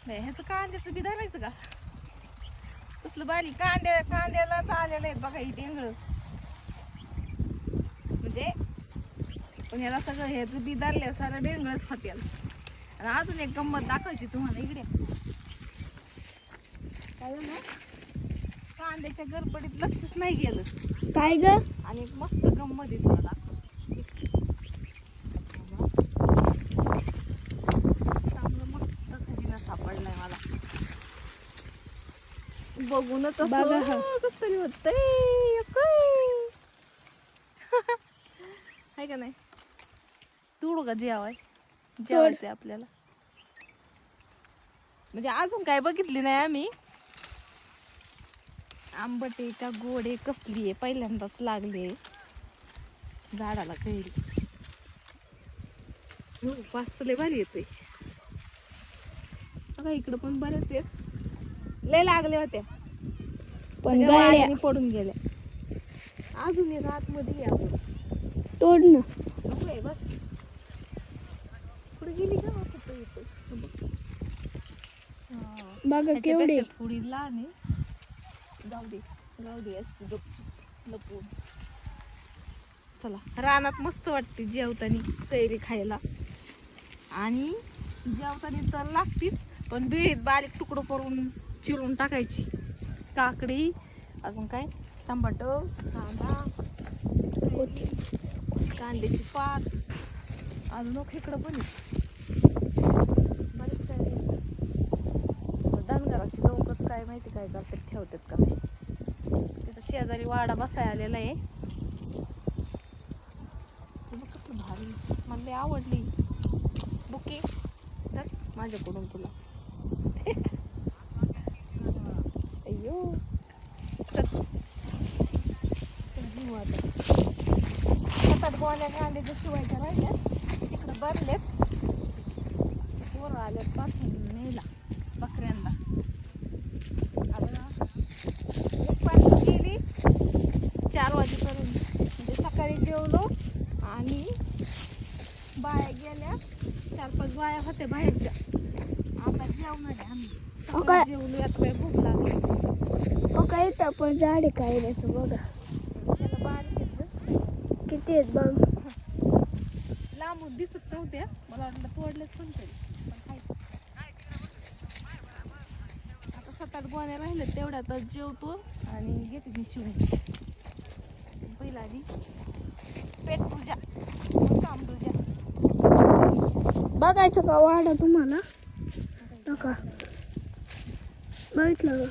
ह्याचं कांद्याचं बी धरायचं का? कसलं बारीक कांद्याला चाललेलं आहेत बघा ही टेंगळ. म्हणजे पण याला सगळं ह्याचं बी धरल्या सारं टेंगळच खात्याल. आणि अजून एक गंमत दाखवायची तुम्हाला इकडे. काय झालं? कांद्याच्या गडबडीत लक्षच नाही गेलं. काय ग? आणि एक मस्त गंमत आहे तुला दाखव. चांगलं मस्त खजिना सापडलाय मला. बघूनच बघा हा. कस तरी होतंय. आहे का नाही? तोडू का जेवायचंय आपल्याला. म्हणजे अजून काय बघितली नाही आम्ही. आंबट आहे का गोड आहे कसली आहे पहिल्यांदाच लागले झाडाला कैरी. वाचतले भारी येते बघा. इकडं पण बरेच आहेत. लय लागले होत्या पण वाऱ्याने पडून गेल्या. अजून एक आतमध्ये आपण तोड ना. नको बस. पुढे गेली का? बघा केवढी थोडी लहान आहे. जाऊ दे असं गपचूप लपून. चला रानात मस्त वाटते जेवतानी कैरी खायला. आणि जेवतानी तर लागतीच पण बिळीत बारीक तुकडं करून चिरून टाकायची. काकडी अजून काय टमाटो कांदा कांद्याची पात अजून इकडं पण बरेच काय धनगराची लोकच काय माहिती काय करतात ठेवतात का नाही. तिथं शेजारी वाडा बसाय आलेला आहे. कसलं भारी मला लई आवडली. बुके तर माझ्याकडून तुला. अय्यो घेऊ आता. 7-8 गोण्या कांद्याच्या शिवायच्या राहिल्या तिकडं भरलेत. पोरं आल्यात पासून नेला बकऱ्यांना. आता एक पार्टी केली 4 वाजेपर्यंत. म्हणजे सकाळी जेवलो आणि बाया गेल्या 4-5 बाया होत्या बाहेरच्या. आता जेवणार आहे आम्ही. जेवलो आता काय भूक लागली. हो काय इथं पण झाड आहे कैऱ्याचं बघा. त्याला बारीक घेतलं किती आहेत बघ. लांबून दिसत नव्हत्या. मला वाटलं तोडलेच पण तरी पण खायचं. आता 7-8 गोण्या राहिल्या तेवढ्यातच जेवतो आणि घेते मी शिवून. पहिला आधी पेट पूजा काम तुझ्या. बघायचं का वाडा तुम्हाला? नका बघितलं का?